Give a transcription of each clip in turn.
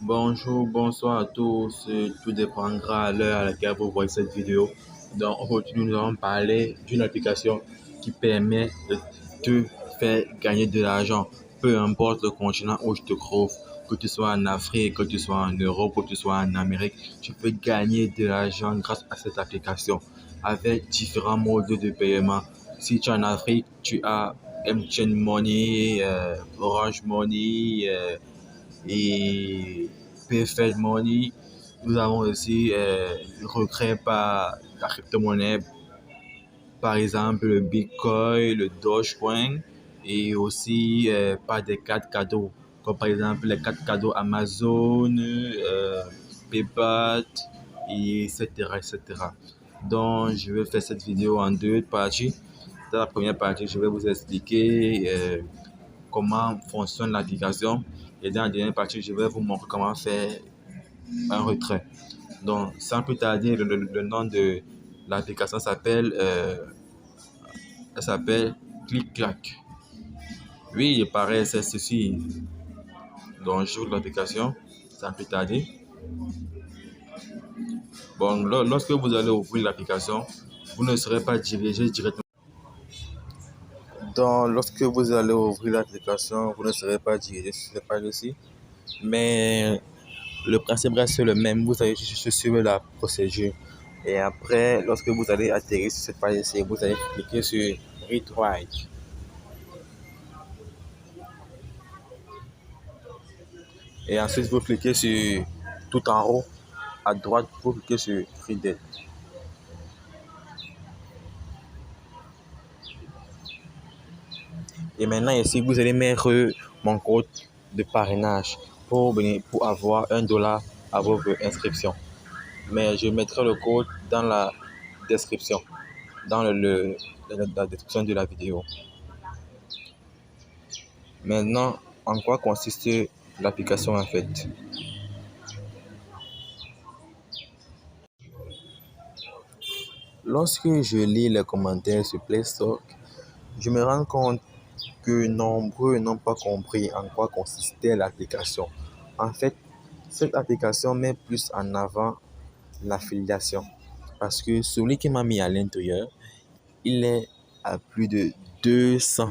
Bonjour, bonsoir à tous. Tout dépendra à l'heure à laquelle vous voyez cette vidéo. Donc, aujourd'hui, nous allons parler d'une application qui permet de te faire gagner de l'argent, peu importe le continent où je te trouve, que tu sois en Afrique, que tu sois en Europe, que tu sois en Amérique, tu peux gagner de l'argent grâce à cette application avec différents modes de paiement. Si tu es en Afrique, tu as MTN Money, Orange Money, et PayFed Money. Nous avons aussi le retrait par la crypto-monnaie, par exemple le Bitcoin, le Dogecoin, et aussi par des cartes cadeaux, comme par exemple les cartes cadeaux Amazon, PayPal, et etc., etc. Donc, je vais faire cette vidéo en deux parties. Dans la première partie, je vais vous expliquer comment fonctionne l'application. Et dans la dernière partie, je vais vous montrer comment faire un retrait. Donc, sans plus tarder, le nom de l'application s'appelle Click-Clack. Oui, il paraît, c'est ceci. Donc, j'ouvre l'application sans plus tarder. Bon, lorsque vous allez ouvrir l'application, vous ne serez pas dirigé directement. Donc, lorsque vous allez ouvrir l'application, vous ne serez pas dirigé sur cette page-ci. Mais le principe reste le même. Vous allez juste suivre la procédure. Et après, lorsque vous allez atterrir sur cette page-ci, vous allez cliquer sur Retry. Et ensuite, vous cliquez sur tout en haut. À droite, vous cliquez sur Reader. Et maintenant, ici, vous allez mettre mon code de parrainage pour avoir $1 à votre inscription. Mais je mettrai le code dans la description, dans la description de la vidéo. Maintenant, en quoi consiste l'application en fait? Lorsque je lis les commentaires sur Play Store, je me rends compte que nombreux n'ont pas compris en quoi consistait l'application. En fait, cette application met plus en avant l'affiliation parce que celui qui m'a mis à l'intérieur, il est à plus de 200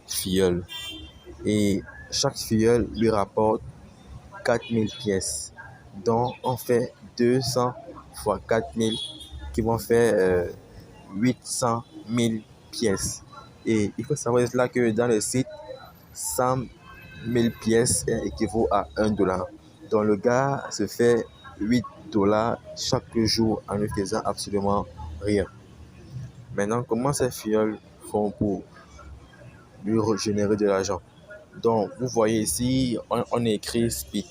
filleuls et chaque filleul lui rapporte 4000 pièces. Donc, on fait 200 fois 4000 qui vont faire 800 000 pièces. Et il faut savoir là que dans le site, 100 000 pièces équivaut à $1. Donc, le gars se fait $8 chaque jour en ne faisant absolument rien. Maintenant, comment ces filleuls font pour lui régénérer de l'argent? Donc, vous voyez ici, on écrit Speed.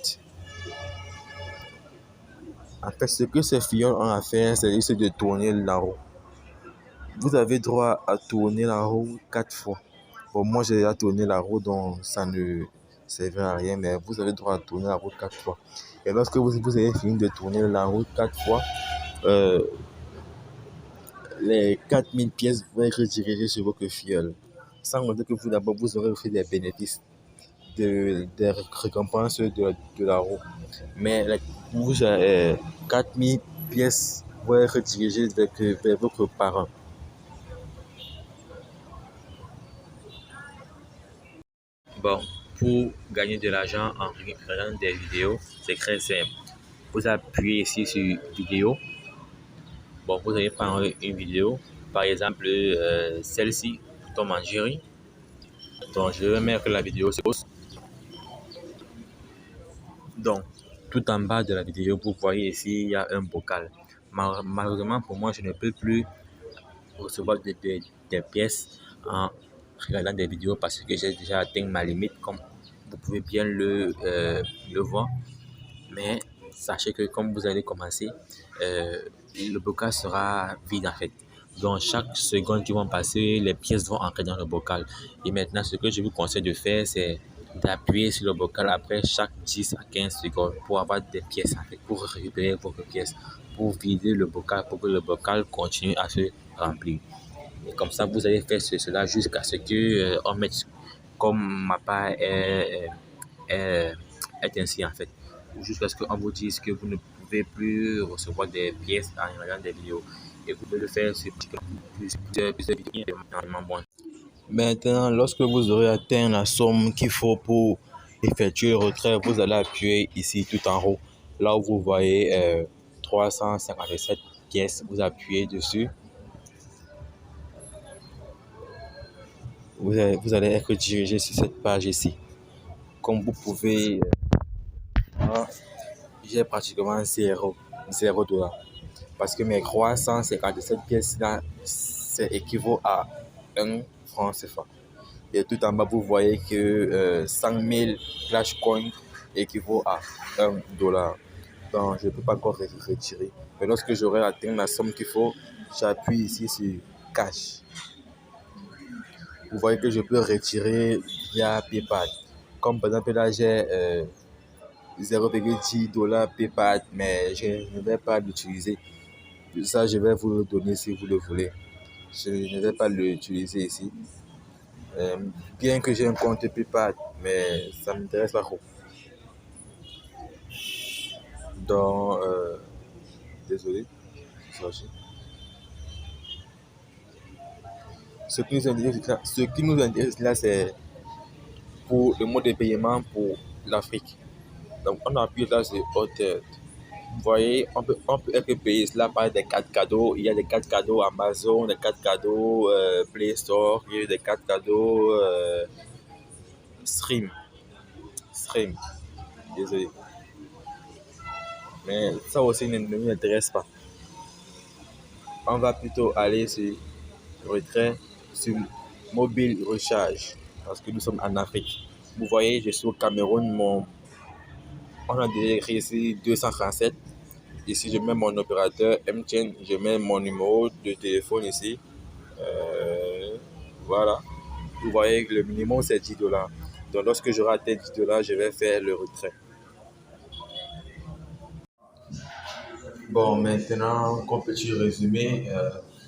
En fait, ce que ces filleuls ont à faire, c'est juste de tourner la roue. Vous avez droit à tourner la roue 4 fois. Bon, moi, j'ai déjà tourné la roue, donc ça ne servait à rien, mais vous avez droit à tourner la roue 4 fois. Et lorsque vous avez fini de tourner la roue 4 fois, les 4000 pièces vont être redirigées sur votre filleul. Sans compter que vous, d'abord, vous aurez fait des bénéfices, des récompenses de la roue. Mais vous, 4000 pièces vont être redirigées vers votre parent. Bon, pour gagner de l'argent en regardant des vidéos, c'est très simple. Vous appuyez ici sur vidéo. Bon, vous allez prendre une vidéo, par exemple celle-ci, Tom and Jerry. Donc, je vais mettre la vidéo sur pause. Donc, tout en bas de la vidéo, vous voyez ici, il y a un bocal. Malheureusement, pour moi, je ne peux plus recevoir des pièces en regardant des vidéos parce que j'ai déjà atteint ma limite, comme vous pouvez bien le voir. Mais sachez que comme vous allez commencer, le bocal sera vide en fait. Donc chaque seconde qui vont passer, les pièces vont entrer dans le bocal. Et maintenant, ce que je vous conseille de faire, c'est d'appuyer sur le bocal après chaque 10 à 15 secondes pour avoir des pièces en fait, pour récupérer vos pièces, pour vider le bocal, pour que le bocal continue à se remplir. Et comme ça, vous allez faire cela jusqu'à ce que on mette comme ma part est ainsi en fait. jusqu'à ce qu'on vous dise que vous ne pouvez plus recevoir des pièces en regardant des vidéos. Et vous pouvez le faire sur plusieurs vidéos énormément bonnes. Maintenant, lorsque vous aurez atteint la somme qu'il faut pour effectuer le retrait, vous allez appuyer ici tout en haut, là où vous voyez 357 pièces, vous appuyez dessus. Vous allez être dirigé sur cette page ici. Comme vous pouvez voir, j'ai pratiquement 0 dollars. Parce que mes 357 pièces là, c'est équivaut à 1 franc CFA. Et tout en bas, vous voyez que 100 000 Flash Coin équivaut à 1 dollar. Donc, je ne peux pas encore retirer. Mais lorsque j'aurai atteint la somme qu'il faut, j'appuie ici sur Cash. Vous voyez que je peux retirer via PayPal. Comme par exemple, là, j'ai 0,10 dollars PayPal, mais je ne vais pas l'utiliser. Ça, je vais vous le donner si vous le voulez. Je ne vais pas l'utiliser ici. Bien que j'ai un compte PayPal, mais ça ne m'intéresse pas trop. Donc, désolé. Ce qui nous intéresse là, c'est pour le mode de paiement pour l'Afrique. Donc, on appuie là sur Hôtel. Vous voyez, on peut être payé cela par des cartes cadeaux. Il y a des cartes cadeaux Amazon, des cartes cadeaux Play Store, il y a des cartes cadeaux Stream. Désolé. Mais ça aussi ne nous intéresse pas. On va plutôt aller sur retrait, sur mobile recharge, parce que nous sommes en Afrique. Vous voyez, je suis au Cameroun, on a déjà écrit ici 237. Ici, je mets mon opérateur MTN, je mets mon numéro de téléphone ici. Voilà. Vous voyez que le minimum, c'est 10 dollars. Donc, lorsque j'aurai atteint 10 dollars, je vais faire le retrait. Bon, maintenant, comme petit résumé,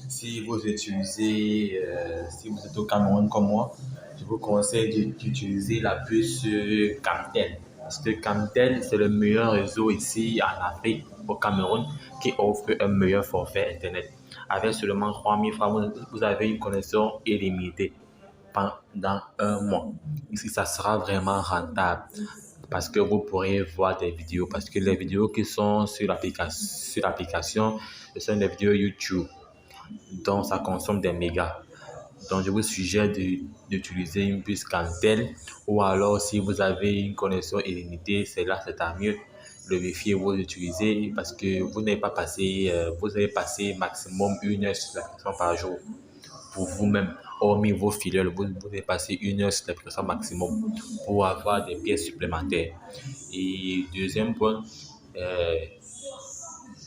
si vous utilisez, si vous êtes au Cameroun comme moi, je vous conseille d'utiliser la puce Camtel. Parce que Camtel, c'est le meilleur réseau ici en Afrique, au Cameroun, qui offre un meilleur forfait Internet. Avec seulement 3000 francs, vous avez une connexion illimitée pendant un mois. Ici, ça sera vraiment rentable parce que vous pourrez voir des vidéos. Parce que les vidéos qui sont sur l'application, ce sont des vidéos YouTube. Donc, ça consomme des mégas. Donc, je vous suggère d'utiliser une puce Cantel, ou alors si vous avez une connexion illimitée, c'est à mieux. Le Wi-Fi, vous l'utilisez parce que vous n'avez pas passé, vous allez passer maximum 1 heure sur l'application par jour pour vous-même. Hormis vos filiales, vous devez passer 1 heure sur l'application maximum pour avoir des pièces supplémentaires. Et deuxième point,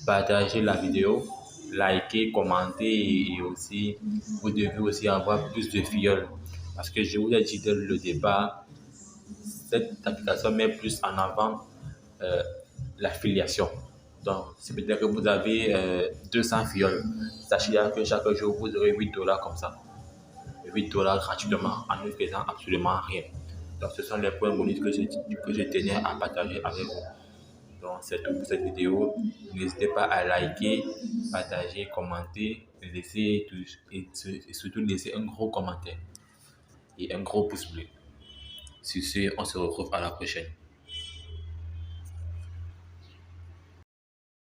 partagez la vidéo, likez, commentez, et aussi, vous devez aussi avoir plus de filleuls. Parce que je vous ai dit dès le départ, cette application met plus en avant l'affiliation. Donc, c'est peut-être que vous avez 200 filleuls. Sachez que chaque jour, vous aurez 8 dollars comme ça. 8 dollars gratuitement en ne faisant absolument rien. Donc, ce sont les points bonus que je tenais à partager avec vous. Donc, c'est tout pour cette vidéo. N'hésitez pas à liker, partager, commenter, laisser et surtout laisser un gros commentaire et un gros pouce bleu. Sur ce, on se retrouve à la prochaine.